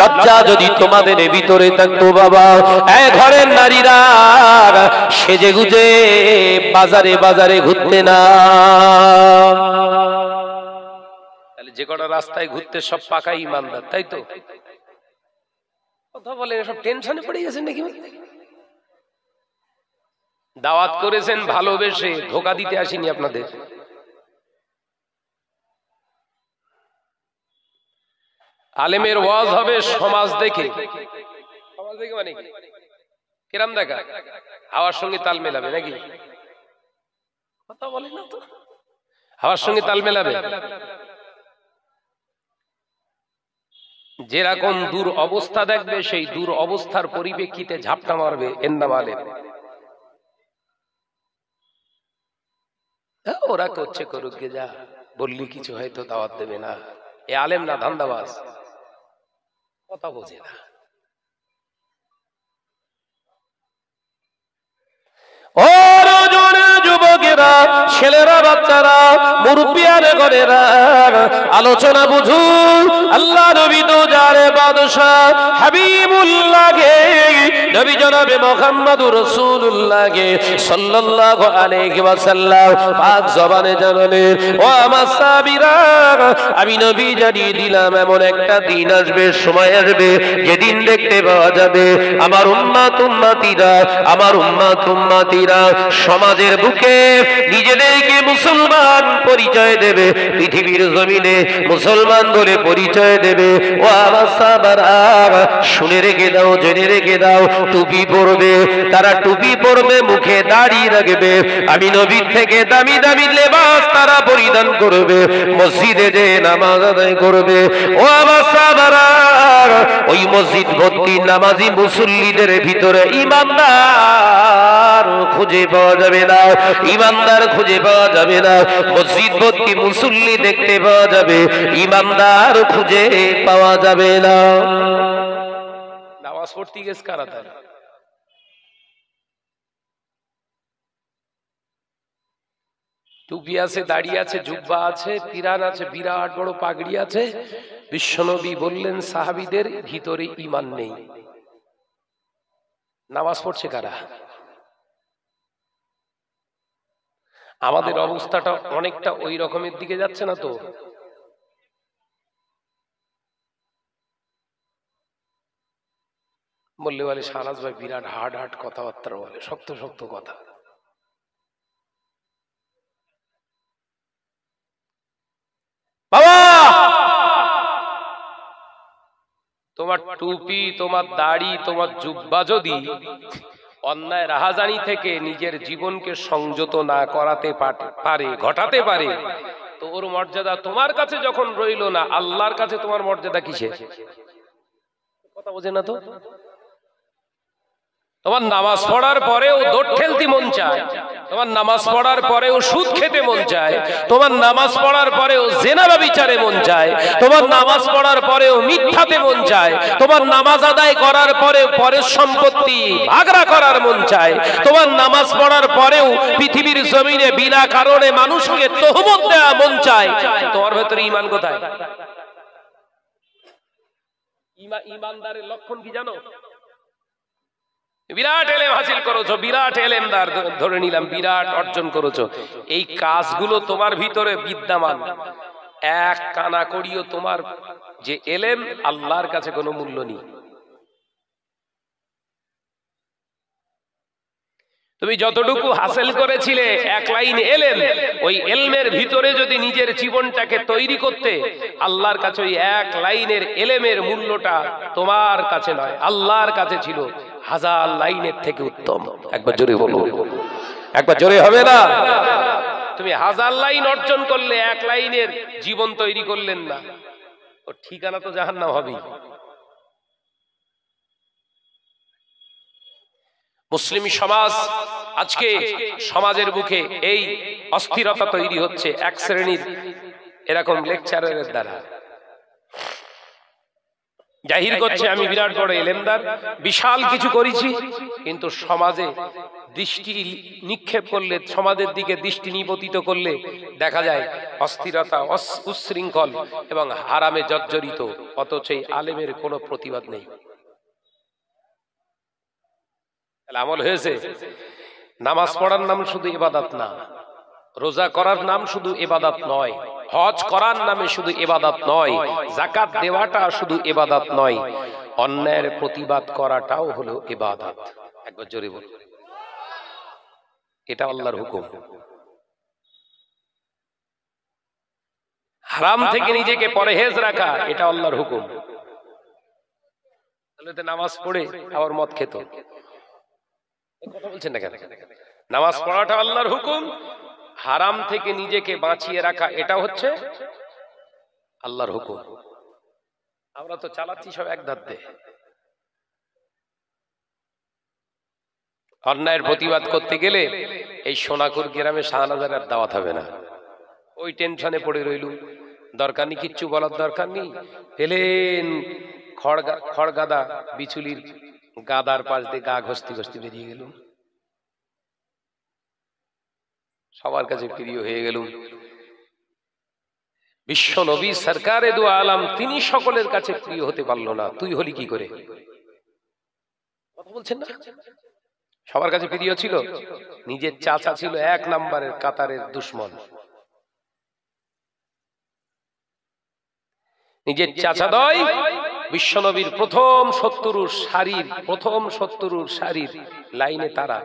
লজ্জা যদি তোমাদের ভিতরে থাকতো বাবা, এই ঘরের নারীরা সেজে গুজে বাজারে বাজারে ঘুরতে না। তাহলে যে কটা রাস্তায় ঘুরতে সব পাকা ইমানদার, তাই তো? কথা বলেন, সব টেনশনে পড়ে গেছেন নাকি? দাওয়াত করেছেন ভালোবেসে, ধোঁকা দিতে আসিনি আপনাদের। আলেমের ওয়াজ হবে সমাজ দেখে। সমাজ দেখে মানে কিরাম দেখা? হাওয়ার সঙ্গে তাল মেলাবে নাকি? কথা বলে না তো, হাওয়ার সঙ্গে তাল মেলাবে। যেরকম দূর অবস্থা দেখবে সেই দূর অবস্থার পরিপ্রেক্ষিতে ঝাপটা মারবে, এর নাম আলেম। ওরা করছে করুক গে, যা বললি কিছু হয়তো দাওয়াত দেবে না। এ আলেম না, ধান্দাবাজ, কথা বোঝে না। ও যুবকেরা, ছেলেরা, বাচ্চারা, মুরব্বিয়ারে ঘরেরা, আলোচনা বুঝুন। আল্লাহ নবী তো যারে বাদশাহ হাবিবুল্লাহ গে, নবী জনাবে মুহাম্মদুর রাসূলুল্লাহ গে সাল্লাল্লাহু আলাইহি ওয়াসাল্লাম পাক জবানে জানালেন, ও আমার সাহাবীরা, আমি নবী জানিয়ে দিলাম এমন একটা দিন আসবে, সময় আসবে, যেদিন দেখতে পাওয়া যাবে আমার উম্মত উম্মতিরা, আমার উম্মত উম্মতিরা সমাজের বুকে নিজেদেরকে মুসলমান পরিচয় দেবে, পৃথিবীর জমিনে মুসলমান বলে পরিচয় দেবে। ও আমার সাহাবারা, শুনে রেখে দাও, জেনে রেখে দাও, টুপি পরবে, তারা টুপি পরবে, মুখে দাড়ি রাখবে, আমি নবীর থেকে দামি দামি লেবাস তারা পরিধান করবে, মসজিদে যে নামাজ আদায় করবে। ও আমার সাহাবারা, ওই মসজিদ ভর্তি নামাজি মুসল্লিদের ভিতরে ইমানদার খুঁজে পাওয়া যাবে না, ইমানদার খুঁজে পাওয়া যাবে না। মসজিদ ভর্তি মুসল্লি দেখতে পাওয়া যাবে, ইমানদার খুঁজে পাওয়া যাবে না। নামাজ পড়তে গেছে কারা? তারা টুপি আছে, দাড়ি আছে, জুব্বা আছে, পিরান আছে, বিরাট বড় পাগড়ি আছে। বিশ্বনবী বললেন সাহাবীদের ভিতরে ঈমান নেই। নামাজ পড়ছে কারা? আমাদের অবস্থাটা অনেকটা ওই রকমের দিকে যাচ্ছে না তো? বললে বলে শাহনাজ ভাই বিরাট হার্ড হার্ড কথাবার্তা বলে, শক্ত শক্ত কথা। বাবা, তোমার টুপি, তোমার দাড়ি, তোমার জুব্বা যদি অন্যায় রাহাজানি থেকে নিজের জীবনকে সংযত না করাতে পারে, ঘটাতে পারে, তো ওর মর্যাদা তোমার কাছে যখন রইল না, আল্লাহর কাছে তোমার মর্যাদা কিসে? কথা বোঝে না তো? তোমার নামাজ পড়ার পরেও দৌড় ঠেলতে মন চায়, তোমার নামাজ পড়ার পরেও সুদ খেতে মন চায়, তোমার নামাজ পড়ার পরেও জিনা ব্যভিচারে মন চায়, তোমার নামাজ পড়ার পরেও মিথ্যাতে মন চায়, তোমার নামাজ আদায় করার পরেও পরের সম্পত্তি ভাগরা করার মন চায়, তোমার নামাজ পড়ার পরেও পৃথিবীর জমিনে বিনা কারণে মানুষকে তহমত দেওয়া মন চায়। তোমার ভেতরে ঈমান কোথায়? ঈমানদারের লক্ষণ কি জানো? বিরাট এলেম হাসিল করেছো, বিরাট এলেমদার ধরে নিলাম, বিরাট অর্জন করেছো, এই কাজগুলো তোমার ভিতরে বিদ্যমান, এক কানা করিও তোমার যে এলেম আল্লাহর কাছে কোনো মূল্য নেই। তুমি যতটুকু হাসিল করেছিলে এক লাইন এলেম, ওই এলমের ভিতরে যদি নিজের জীবনটাকে তৈরি করতে, আল্লাহর কাছে ওই এক লাইনের এলেমের মূল্যটা তোমার কাছে নয়, আল্লাহর কাছে ছিল হাজার লাইনের থেকে উত্তম। একবার জোরে বলো, একবার জোরে হবে না? তুমি হাজার লাইন অর্জন করলে, এক লাইনের জীবন তৈরি করলেন না, ওর ঠিকানা তো জাহান্নাম হবেই। মুসলিম সমাজ আজকে সমাজের বুকে এই অস্থিরতা তৈরি হচ্ছে এক শ্রেণীর এরকম লেকচারের দ্বারা। জাহির করছে আমি বিরাট বড় এলেমদার, বিশাল কিছু করেছি, কিন্তু সমাজে দৃষ্টি নিক্ষেপ করলে, সমাজের দিকে দৃষ্টি নিবদ্ধ করলে দেখা যায় অস্থিরতা, উচ্ছৃঙ্খল এবং হারামে জর্জরিত, অথচ এই আলেমের কোনো প্রতিবাদ নেই। আমল হয়েছে। নামাজ পড়ার নাম শুধু ইবাদত না, রোজা করার নাম শুধু ইবাদত নয়, হজ করার নামে শুধু ইবাদত নয়, যাকাত দেওয়াটা শুধু ইবাদত নয়, অন্যায়ের প্রতিবাদ করাটাও হলো ইবাদত। একবার জোরে বলুন, এটা আল্লাহর হুকুম। হারাম থেকে নিজেকে পরহেজ রাখা, এটা আল্লাহর হুকুম। তাহলে তো নামাজ পড়ে আবার মদ খেত, কথা বলছেন না কেন? নামাজ পড়াটা আল্লাহর হুকুম, হারাম থেকে নিজেকে বাঁচিয়ে রাখা এটা হচ্ছে আল্লাহর হুকুম। আমরা তো চালাচ্ছি সব এক ধাতে। অন্যায়ের প্রতিবাদ করতে গেলে এই সোনাকুর গ্রামে শাহনাজারের দাওয়াত হবে না, ওই টেনশনে পড়ে রইলু। দরকার নেই, কিচ্ছু বলার দরকার নেই। পেলেন খড়গাদা বিচুলির গাদার পাশ দিয়ে গা ঘষতে ঘষতে বেরিয়ে গেল, সবার কাছে প্রিয় হয়ে গেল। বিশ্ব নবী সরকারে দু আলম, তিনি সকলের কাছে প্রিয় হতে পারলো না, তুই হলি কি করে? কথা বলছেন না? সবার কাছে প্রিয় ছিল, নিজের চাচা ছিল এক নম্বরের কাতারের দুশ্মন। নিজের চাচাদয় বিশ্বনবীর প্রথম শত্রুর সারির লাইনে তারা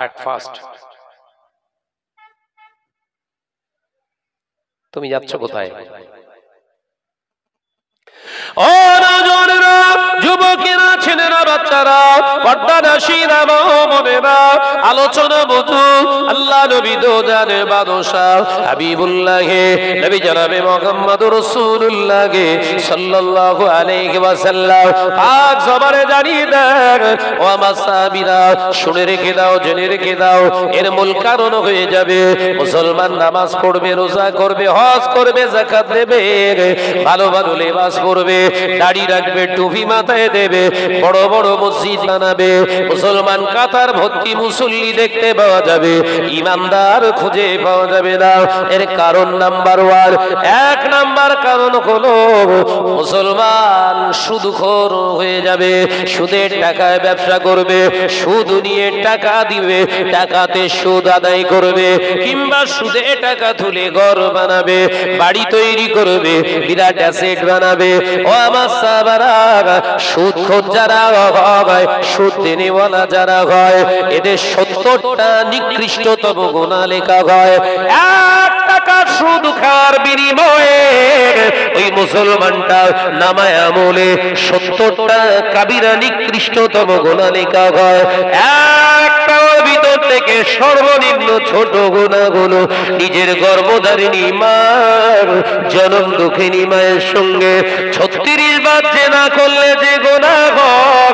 এট ফার্স্ট। তুমি যাচ্ছ কোথায়? ও নজরেরা, যুবকেরা, ছেলেরা, বাচ্চারা, পর্দানাশীরা, মনেরা, আলোচনা বধু আল্লাহ নবী দো জানে বাদশাহ হাবিবুল্লাহ নবী জনাবে মুহাম্মদুর রাসূলুল্লাহ সাল্লাল্লাহু আলাইহি ওয়াসাল্লাম পাক জবানে জানিয়ে দেন, ও আমার সাহাবীরা শুনে রেখে দাও, জেনে রেখে দাও, এর মূল কারণ হয়ে যাবে মুসলমান নামাজ পড়বে, রোজা করবে, হজ করবে, যাকাত দেবে, ভালো ভালো লেবাস পরবে, দাড়ি রাখবে, টুপি মাথায় দেবে, বড় বড় মসজিদ বানাবে, মুসলমান কাতার ভর্তি মুসল্লি দেখতে পাওয়া যাবে, ইমানদার খুঁজে পাওয়া যাবে না। এর কারণ নাম্বার ওয়ান, এক নাম্বার কারণ হলো মুসলমান সুদখোর হয়ে যাবে, সুদের টাকায় ব্যবসা করবে, সুদ নিয়ে টাকা দিবে, টাকাতে সুদ আদায় করবে, কিংবা সুদে টাকা তুলে ঘর বানাবে, বাড়ি তৈরি করবে, বিরাট অ্যাসেট বানাবে। ও আমার সাহাবারা, সুদখোর যারা হয়, সুদ দেনেওয়ালা যারা হয়, এদের 70টা নিকৃষ্টতম গুনাহ লেখা হয়। 1 টাকা সুদ খাওয়ার বিনিময়ে ওই মুসলমানটা নামায়ে আমলে 70টা কাবিরা নিকৃষ্টতম গুনাহ লেখা হয়। একটার ভিতর থেকে সর্বনিম্ন ছোট গুনাহগুলো নিজের গর্ভধারিণী মা, জনম দুঃখিনী মায়ের সঙ্গে 36 বার জিনা করলে যে গুনাহ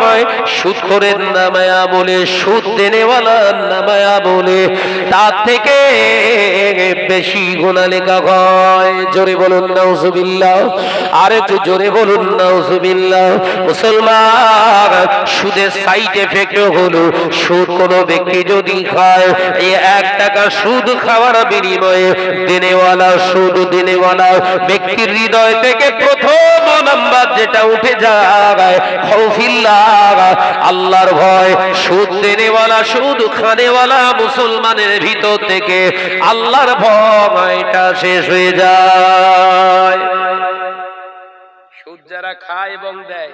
হয়, সুদখোরের নামায়ে আমলে, সুদ দেনেওয়ালার নামায়ে আমলে তার থেকে বেশি গুনাহ লেখা হয়। জোরে বলুন নাউজুবিল্লাহ, আর একটু জোরে বলুন নাউজুবিল্লাহ। মুসলমান, সুদের সাইড এফেক্ট হলো, সুদ কোনো ব্যক্তি যদি খায়, এই 1 টাকা সুদ খাওয়ার বিনিময়ে সুদ দেনেওয়ালা ব্যক্তির হৃদয় থেকে প্রথম নাম্বার যেটা উঠে যায় খাউফিল্লাহ, আল্লাহর ভয়। সুদ দেনেওয়ালা, সুদ খানেওয়ালা মুসলমানের ভিতর থেকে আল্লাহর ভয়টা শেষ হয়ে যায়। সুদ যারা খায় এবং দেয়,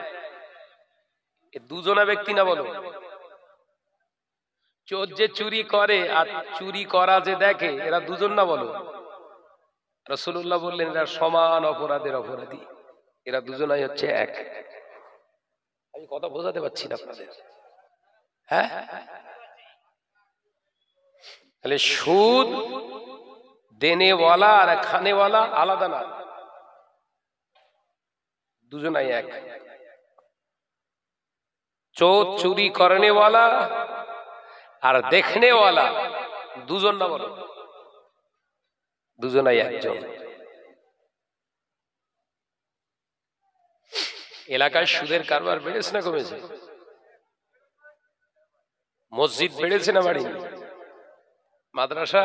এ দুজনা ব্যক্তি না বলো? চোর যে চুরি করে আর চুরি করা যে দেখে, এরা দুজন না বলো? রাসূলুল্লাহ বললেন এরা সমান অপরাধের অপরাধী, এরা দুজনাই হচ্ছে এক। আমি কথা বোঝাতে পারছি না আপনাদের? হ্যাঁ, তাহলে সুদ দেনেওয়ালা আর খানেওয়ালা আলাদা না, দুজনাই এক। চোর চুরি করনেওয়ালা আর দেখনেওয়ালা দুজন না বলো? দুজনাই একজন। এলাকায় সুদের কারবার বেড়েছে না কমেছে? মসজিদ বেড়েছে না বাড়েনি? মাদ্রাসা,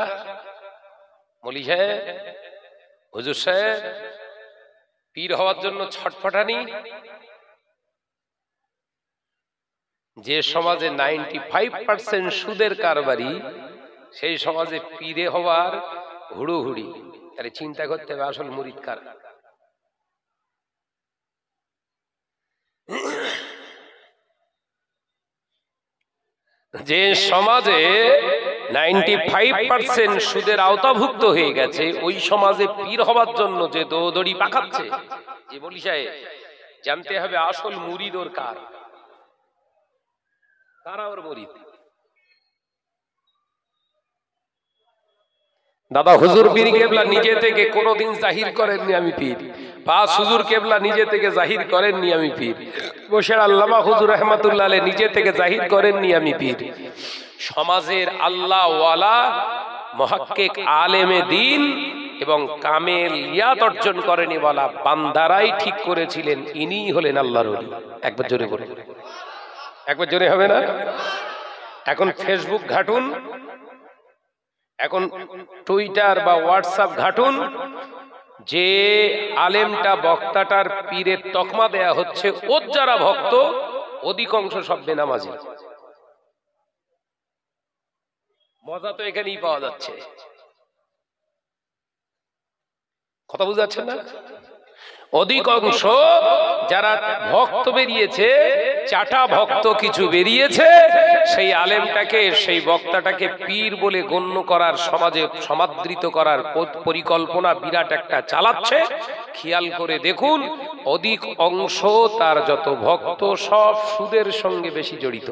মৌলী সাহেব, হুজুর সাহেব পীর হওয়ার জন্য ছটফটানি। যে সমাজে 95% সুদের কারবারি, সেই সমাজে পীরে হওয়ার হুড়োহুড়ি। তাহলে চিন্তা করতে হবে আসল মুরিদ কার। যে সমাজে 95% সুদের আওতাভুক্ত হয়ে গেছে, ওই সমাজে পীর হওয়ার জন্য যে দৌড়ি পাকাচ্ছে, যে বলি সাহেব জানতে হবে আসল মুরিদ ওর কার, কারা ওর মুরিদ। দাদা হুজুর পীর কেবলা নিজে থেকে কোনোদিন জাহির করেননি আমি পীর। পাঁচ হুজুর কেবলা নিজে থেকে জাহির করেননি আমি পীর। বশের আল্লামা হুজুর রহমাতুল্লাহ আলাইহি নিজে থেকে জাহির করেননি আমি পীর। সমাজের আল্লাহ ওয়ালা মুহাক্কিক আলেমে দ্বীন এবং কামেলিয়াত অর্জন করেনি ওয়ালা বান্দারাই ঠিক করেছিলেন ইনিই হলেন আল্লাহর ওলি। একবার জোরে বলুন, একবার জোরে হবে না? এখন ফেসবুক ঘাটুন, এখন টুইটার বা হোয়াটসঅ্যাপ ঘাটুন, যে আলেমটা বক্তাটার পীরের তকমা দেয়া হচ্ছে, ওর যারা ভক্ত অধিকাংশ সব বেনামাজি। মজা তো এখানেই পাওয়া যাচ্ছে। কথা বুঝাচ্ছেন না? অধিকাংশ যারা ভক্ত বেরিয়েছে, চাটা ভক্ত কিছু বেরিয়েছে, সেই আলেমটাকে, সেই বক্তাটাকে পীর বলে গণ্য করার, সমাজে সমাদৃত করার পরিকল্পনা বিরাট একটা চালাচ্ছে। খেয়াল করে দেখুন, অধিক অংশ তার যত ভক্ত সব সুদের সঙ্গে বেশি জড়িত।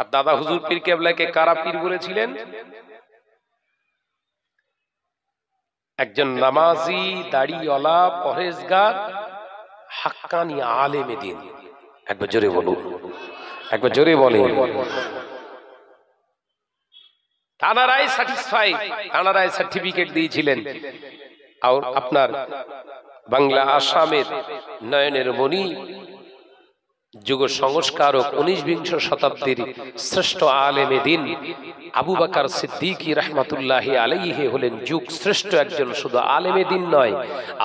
আর দাদা হুজুর পীর কেবলাকে কারা পীর বলেছিলেন? একজন নামাজি, দাড়িওয়ালা, পরহেজগার, হাক্কানি আলেমে দ্বীন। একবার জোরে বলুন, একবার জোরে বলেন। তানারাই স্যাটিসফাই, তানারাই সার্টিফিকেট দিয়েছিলেন। আর আপনার বাংলা আসামের নয়নের মণি, যুগ সংস্কারক, 19-বিংশ শতাব্দীর শ্রেষ্ঠ আলেমে দ্বীন আবু বকর সিদ্দিক রাহমাতুল্লাহি আলাইহি হলেন যুগ শ্রেষ্ঠ একজন, শুধু আলেমে দ্বীন নয়,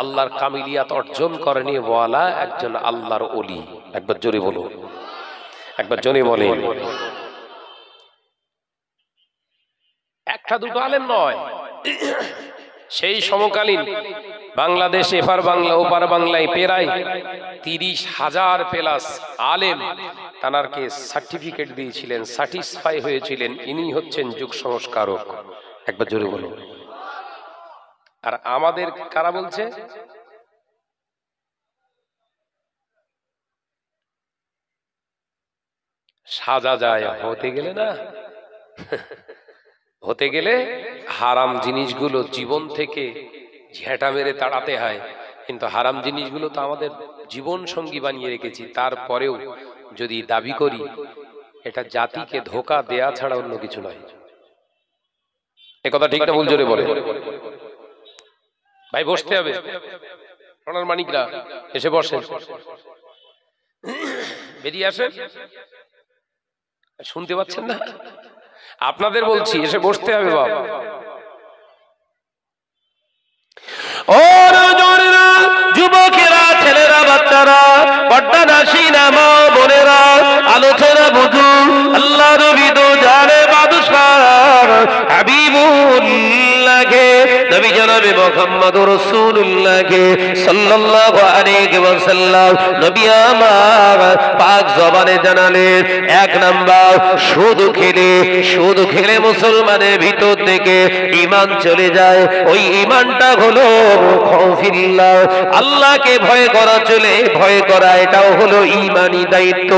আল্লাহর কামিলিয়াত অর্জন করেনি ওয়ালা একজন আল্লাহর ওলি। একবার জোরে বলো, একবার জোরে বলেন। একটা দুটো আলেম নয়, সেই সমকালীন বাংলাদেশ, এপার বাংলা ওপার বাংলায় প্রায় 30,000 প্লাস আলেম তানারকে সার্টিফিকেট দিয়েছিলেন, স্যাটিসফাই হয়েছিলেন, ইনি হচ্ছেন যুগ সংস্কারক। একবার জোরে বলুন। আর আমাদের কারা বলছে? সাজা যায় হতে গেলে না, হতে গেলে হারাম জিনিসগুলো জীবন থেকে ঝেঁটা মেরে তাড়াতে হয়। কিন্তু হারাম জিনিসগুলো তো আমাদের জীবন সঙ্গী বানিয়ে রেখেছি, তারপরেও যদি দাবি করি, এটা জাতিকে ধোঁকা দেয়া ছাড়া অন্য কিছু নয়। এ কথা ঠিক না ভুল জোরে বলে? ভাই বসতে হবে, সোনার মানিকরা এসে বসেন, বেরিয়ে আসেন। শুনতে পাচ্ছেন না? আপনাদের বলছি, এসে বসতে হবে বাবা। ও নজরেরা, যুবকেরা, ছেলেরা, বাচ্চারা, পর্দা নাসিনা মা বোনেরা, আলোচনা বুঝু। আল্লাহ নবী তো জানে বাদশাহ হাবিবুল্লাহকে, নবী জনাবে মুহাম্মদুর রাসূলুল্লাহকে সাল্লাল্লাহু আলাইহি ওয়াসাল্লাম নবী আমার পাক জবানে জানালেন, এক নাম্বার সুদ খেলে মুসলমানের ভিতর থেকে ঈমান চলে যায়। ওই ঈমানটা হলো খাউফিল্লাহ, আল্লাহকে ভয় করা, চলে ভয় করা, এটাও হলো ঈমানি দায়িত্ব।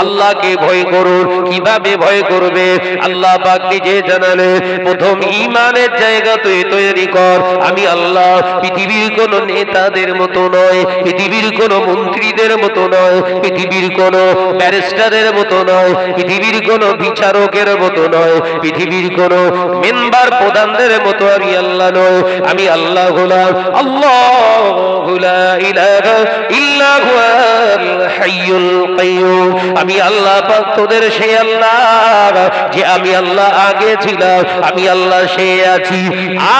আল্লাহকে ভয় করুন। কিভাবে ভয় করবে? আল্লাহ পাক নিজে জানালেন, প্রথম ঈমানের জায়গা তুই তৈরি কর, আমি আল্লাহ পৃথিবীর কোন নেতাদের মতো নয়, পৃথিবীর কোন মন্ত্রীদের মতো নয়, পৃথিবীর কোন ব্যারিস্টারের মতো নয়, পৃথিবীর কোন বিচারকের মতো নয়, পৃথিবীর কোন মেম্বার প্রধানদের মতো আমি আল্লাহ নয়। আমি আল্লাহ হলাম আল্লাহু লা ইলাহা ইল্লা হুয়াল হাইয়ুল কাইয়্যুম। আমি আল্লাহ পাক তোদের সেই আল্লাহ যে আমি আল্লাহ আগে ছিলাম, আমি আল্লাহ সে আছি,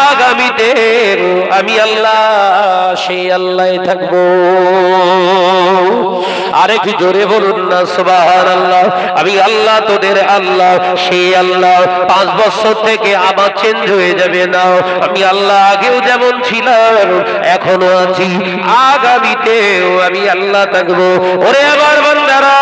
আগামীতে আমি আল্লাহ সেই আল্লাহ থাকবো। আরেক জোরে বলুন না সুবহানাল্লাহ। আমি আল্লাহ তোদের আল্লাহ, সেই আল্লাহ 5 বছর থেকে আবার চেঞ্জ হয়ে যাবে না। আমি আল্লাহ আগেও যেমন ছিলাম এখনো আছি, আগামীতেও আমি আল্লাহ থাকবো। ওরে আমার বান্দারা,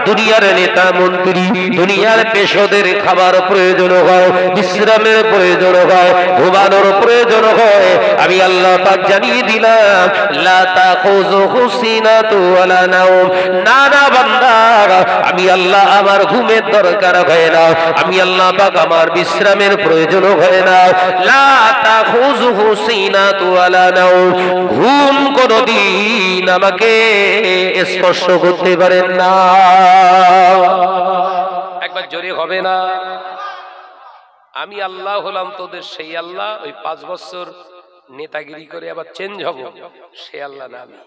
দুনিয়ার নেতা মন্ত্রী, দুনিয়ার পেশোদের খাবার প্রয়োজন হয়, বিশ্রামের প্রয়োজন হয়, ঘুমানোর প্রয়োজন হয়। আমি আল্লাহ পাক জানিয়ে দিলাম লা তাখুযুহু সিনাতু ওয়ালা নাওম। না না বান্দা, আমি আল্লাহ আমার ঘুমের দরকার হয় না, আমি আল্লাহ পাক আমার বিশ্রামের প্রয়োজন হয় না। লা তাখুযুহু সিনাতু ওয়ালা নাওম। ঘুম কোনদিন আমাকে স্পর্শ করতে পারেন না। একবার জোরে হবে না? আমি আল্লাহ হলাম তোদের সেই আল্লাহ, ওই 5 বছর নেতাগিরি করে আবার চেঞ্জ হব সে আল্লাহ না আমি।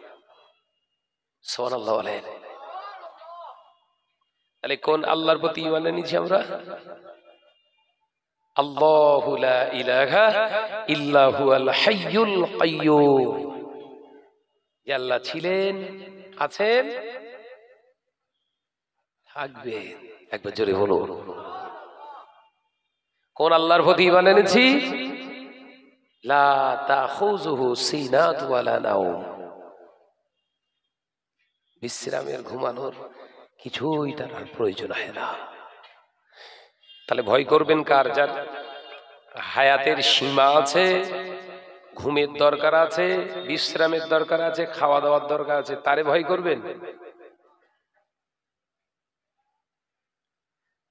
সুবহানাল্লাহ বলেন। তাহলে কোন আল্লাহর প্রতি ঈমান এনেছি আমরা? আল্লাহু লা ইলাহা ইল্লা হুয়াল হাইয়ুল কাইয়্যুম। যে আল্লাহ ছিলেন, আছেন, থাকবেন। একবার জোরে বলুন। কোন আল্লাহর প্রতি ঈমান এনেছি? লা তাখুযুহু সিনাতু ওয়ালা নাওম। বিশ্রামের, ঘুমানোর কিছুই তার প্রয়োজন হয় না। তাহলে ভয় করবেন কার? যার হায়াতের সীমা আছে, ঘুমের দরকার আছে, বিশ্রামের দরকার আছে, খাওয়া দাওয়ার দরকার আছে, তারে ভয় করবেন?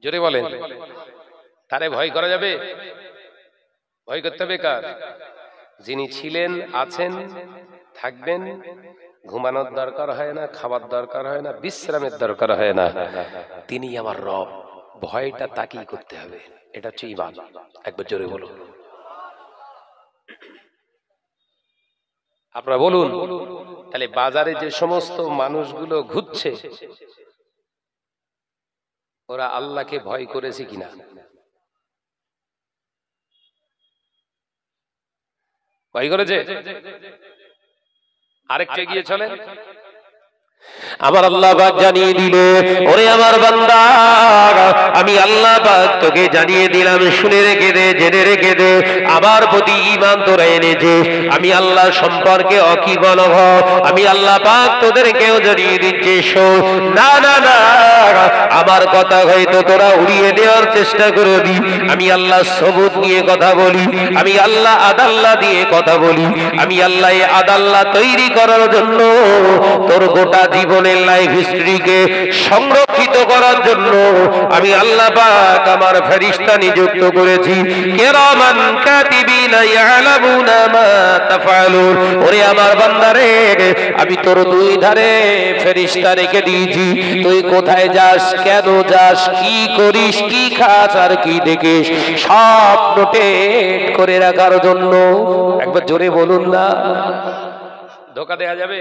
জোরে বলেন। তারে ভয় করা যাবে? ভয় করতে হবে কার? যিনি ছিলেন, আছেন, থাকবেন, ঘুমানোর দরকার হয় না, খাবার দরকার হয় না, বিশ্রামের দরকার হয় না, তিনি আমার রব। ভয়টা তাকেই করতে হবে। এটা হচ্ছে ঈমান। একবার জোরে বলুন। আপনারা বলুন। তাহলে বাজারে যে সমস্ত মানুষগুলো ঘুরছে, ওরা আল্লাহকে ভয় করেছে কিনা? ভয় করেছে? আরেকটা গিয়ে চলে। আমার আল্লাহ পাক জানিয়ে দিলে, ওরে আমার বান্দা, আমি আল্লাহ পাক তোকে জানিয়ে দিলাম, শুনে রেখে দে, জেনে রেখে দে। আমার প্রতি ঈমান তোরা এনেছে, আমি আল্লাহ সম্পর্কে অকিবল হ। আমি আল্লাহ পাক তোদেরকেও জানিয়ে দিচ্ছি, শোন। না না না, আমার কথা হয়তো তোরা উড়িয়ে দেওয়ার চেষ্টা করবি। আমি আল্লাহ সবুত নিয়ে কথা বলি, আমি আল্লাহ আদাল্লাহ দিয়ে কথা বলি। আমি আল্লাহ এই আদাল্লাহ তৈরি করার জন্য তোর গোটা জীবনের লাইফ হিস্ট্রিকে সংরক্ষিত করার জন্য আমি আল্লাহ পাক আমার ফেরেশতা নিযুক্ত করেছি। কিরামান কাতিবিনা ইয়ালামুনা মা তাফআলুন। ওরে আমার বান্দারে, আমি তোর দুই ধারে ফেরেশতা রেখে দিয়েছি। তুই কোথায় যাস, কেন যাস, কি করিস, কি খাস আর কি দেখিস, সব নোটেট করে রাখার জন্য। একবার জোরে বলুন না। ধোঁকা দেয়া যাবে?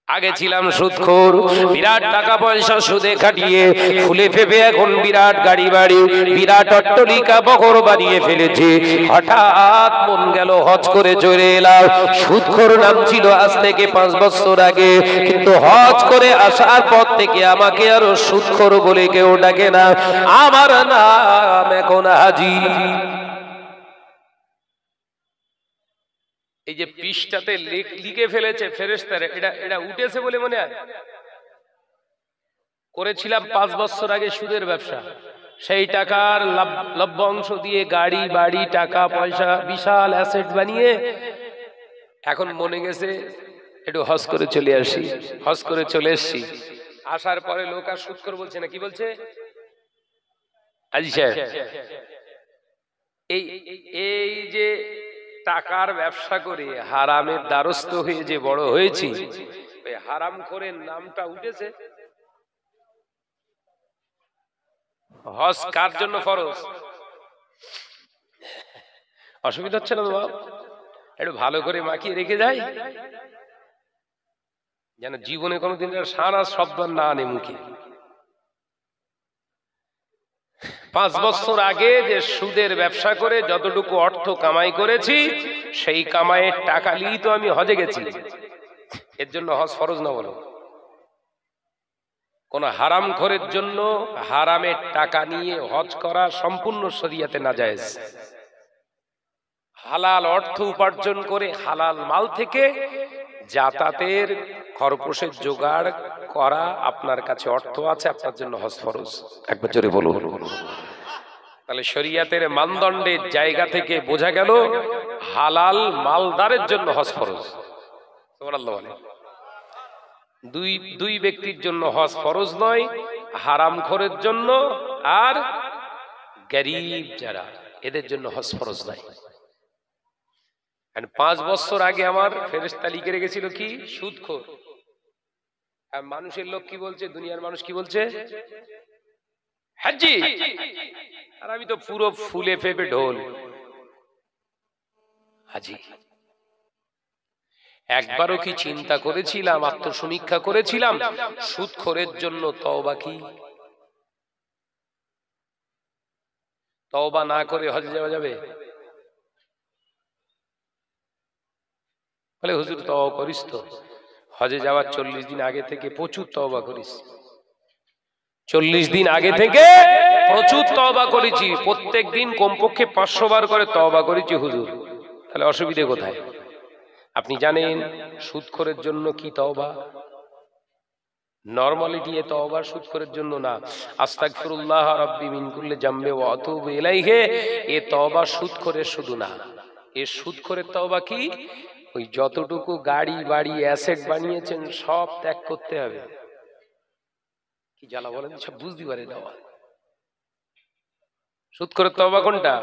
আগে ছিলাম সুদখোর, বিরাট টাকা পয়সা সুদে খাটিয়ে ফুলে ফেপে এখন বিরাট গাড়ি বাড়ি, বিরাট অট্টালিকা বগর বানিয়ে ফেলেছে। হঠাৎ মন গেল হজ করে চলে এলাম। সুদখোর নাম ছিল আজ থেকে 5 বছর আগে, কিন্তু হজ করে আসার পর থেকে আমাকে আর সুদখোর বলে কেউ ডাকে না। আমার নাম এখন হাজি। এই যে পৃষ্ঠাতে লিখে ফেলেছে ফেরেশতারা, এটা উঠেছে বলে মনে হয়? করেছিলাম 5 বছর আগে সুদের ব্যবসা, সেই টাকার লভ্যাংশ দিয়ে গাড়ি বাড়ি টাকা পয়সা বিশাল অ্যাসেট বানিয়ে এখন মনে গেছে একটু হজ করে চলে আসি। হজ করে চলে এসছি, আসার পরে লোক আর সুদখোর বলছে না, কি বলছে? আজি সাহেব, এই যে টাকার ব্যবসা করে হারামের দ্বারস্থ হয়ে যে বড় হয়েছি, ওই হারাম করে নামটা উঠেছে। হজ কার জন্য ফরজ? অসুবিধা হচ্ছে না বাবা? একটু ভালো করে মাখিয়ে রেখে যায়, যেন জীবনে কোনোদিন সারা শব্দ না আনে মুখে। 5 বছর আগে যে সুদের ব্যবসা করে যতটুকু অর্থ কামাই করেছি, সেই কামাইয়ের টাকা নিয়ে তো আমি হজে গেছি। এর জন্য হজ ফরজ না বলো? কোন হারাম খোরের জন্য হারামের টাকা নিয়ে হজ করা সম্পূর্ণ শরিয়াতে নাজায়েজ। হালাল অর্থ উপার্জন করে হালাল মাল থেকে যাতায়াতের খরপোশের জোগাড় করা, আপনার কাছে অর্থ আছে, আপনার জন্য হজ ফরজ। একবার জোরে বলুন। তাহলে শরিয়াতের মানদণ্ডের জায়গা থেকে বোঝা গেল হালাল মালদারের জন্য হজ ফরজ। সুবহানাল্লাহ বলেন। দুই ব্যক্তির জন্য হজ ফরজ নয়, হারামখোরের জন্য আর গরীব যারা, এদের জন্য হজ ফরজ নাই। 5 বছর আগে আমার ফেরেশতা লিখে রেখেছিল কি? সুদখোর। আর মানুষের লোক কি বলছে, দুনিয়ার মানুষ কি বলছে? হাজি। আর আমি তো পুরো ফুলে ফেপে ঢোল, হাজি। একবারও কি চিন্তা করেছিলাম, আত্মসমীক্ষা করেছিলাম, সুদখোরের জন্য তওবা কি? তওবা না করে হজে যাওয়া যাবে? বলে হুজুর তওবা করিস তো? হজে যাওয়ার 40 দিন আগে থেকে প্রচুর তওবা করিস। 40 দিন আগে থেকে প্রচুর তওবা করেছি, প্রত্যেক দিন কমপক্ষে 500 বার করে তওবা করেছি হুজুর। তাহলে অসুবিধে কোথায়? আপনি জানেন সুদখোরের জন্য কি তওবা? নরমালিটি এ তওবা সুদখোরের জন্য না। আস্তাগফিরুল্লাহ রাব্বি মিন কুল্লি জামবি ওয়া আতুবু ইলাইহি, এ তওবা সুদখোরের শুধু না। এ সুদখোরের তওবা কি? ওই যতটুকু গাড়ি বাড়ি অ্যাসেট বানিয়েছেন সব ত্যাগ করতে হবে। কি জ্বালা বলেন, সব বুঝতে পারে না। সুদখোরের তওবা কোনটা?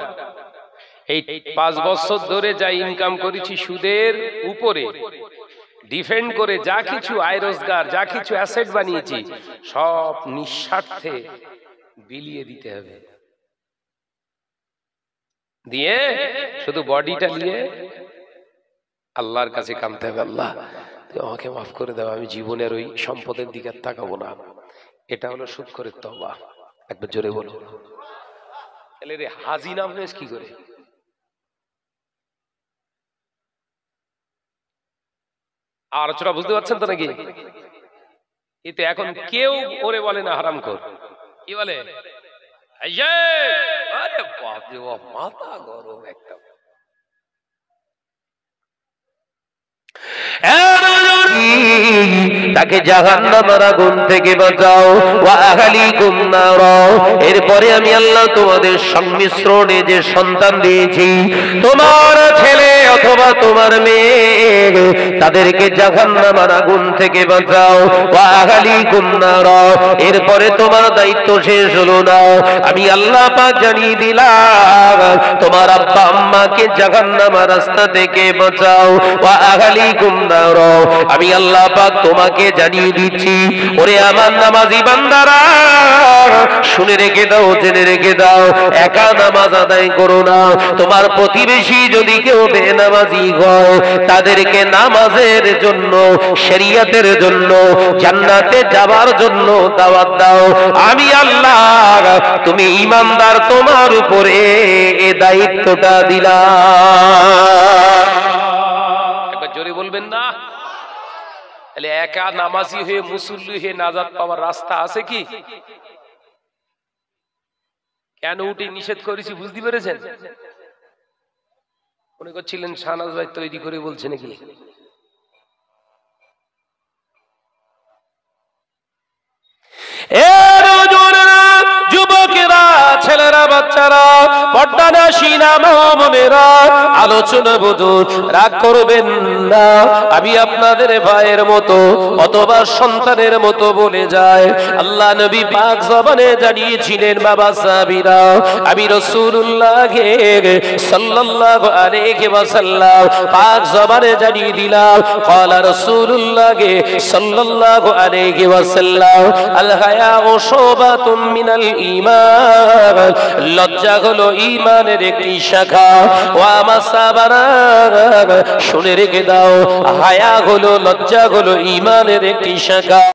এই 5 বছর ধরে যা ইনকাম করেছি সুদের উপরে ডিফেন্ড করে, যা কিছু আয় রোজগার, যা কিছু অ্যাসেট বানিয়েছি, সব নিঃস্বার্থে বিলিয়ে দিতে হবে। দিয়ে শুধু বডিটা নিয়ে আল্লাহর কাছে কাঁদতে হবে, আল্লাহ তুমি আমাকে মাফ করে দাও, আমি জীবনের ওই সম্পদের দিকে তাকাবো না। এটা হলো সুদখোরের তওবা। একবার জোরে বলো। তাহলে রে হাজি নাম হয়েছে কি করে? আলোচনা বুঝতে পারছেন তো নাকি? এতে এখন কেউ ওরে বলে না হারামখোর। কি বলে? আরে বাপ রে বাপ, মাথা গরম একদম। তাকে জাহান্নামের আগুন থেকে বাঁচাও, ওয়া আহলিকুম নার। এরপরে আমি আল্লাহ তোমাদের সংমিশ্রণে যে সন্তান দিয়েছি, তোমার ছেলে অথবা তোমার মেয়ে, তাদেরকে জাহান্নামের আগুন থেকে বাঁচাও, ওয়া আহলিকুম নার। এরপরে তোমার দায়িত্ব শেষ হলো না, আমি আল্লাহ পাক জানিয়ে দিলাম তোমার আব্বা আম্মাকে জাহান্নামের রাস্তা থেকে বাঁচাও, ওয়া আহলিকুম নার। আমি আল্লাহ পাক তোমাকে জানিয়ে দিচ্ছি, ওরে আমার নামাজি বান্দারা, শুনে রেখে দাও, জেনে রেখে দাও, একা নামাজ আদায় করো না। তোমার প্রতিবেশী যদি কেউ বেনামাজি হয়, তাদেরকে নামাজের জন্য, শরিয়তের জন্য, জান্নাতে যাবার জন্য দাওয়াত দাও। আমি আল্লাহ, তুমি ঈমানদার, তোমার উপরে এই দায়িত্বটা দিলাম। একবার জোরে বলবেন না? তাহলে একা নামাজি হয়ে, মুসল্লি হয়ে নাজাত পাওয়ার রাস্তা আছে কি? কেন উঠে নিষেধ করেছি বুঝতে পেরেছেন? মনে করছিলেন শাহনাজ ভাই তৈরি করে বলছে নাকি? যুবকেরা, ছেলেরা, বাচ্চারা, পর্দানাশীনা মা বোনেরা, আলোচনা বুঝুন, রাগ করবেন না। আমি আপনাদের ভাইয়ের মতো অথবা সন্তানের মতো বলে যায়। আল্লাহ নবী পাক জবানে জানিয়েছিলেন, বাবা সাহাবীরা, আমি রাসূলুল্লাহ সাল্লাল্লাহু আলাইহি ওয়াসাল্লাম পাক জবানে জানিয়ে দিলাম, ক্বালা রাসূলুল্লাহ সাল্লাল্লাহু আলাইহি ওয়াসাল্লাম, আল হায়াউ শুবাতুম মিনাল ঈমান, লজ্জা হলো ঈমানের একটি শাখা। ওয়া মাসাবারা, শুনে রেখে দাও, হায়া হলো, লজ্জা হলো ঈমানের একটি শাখা।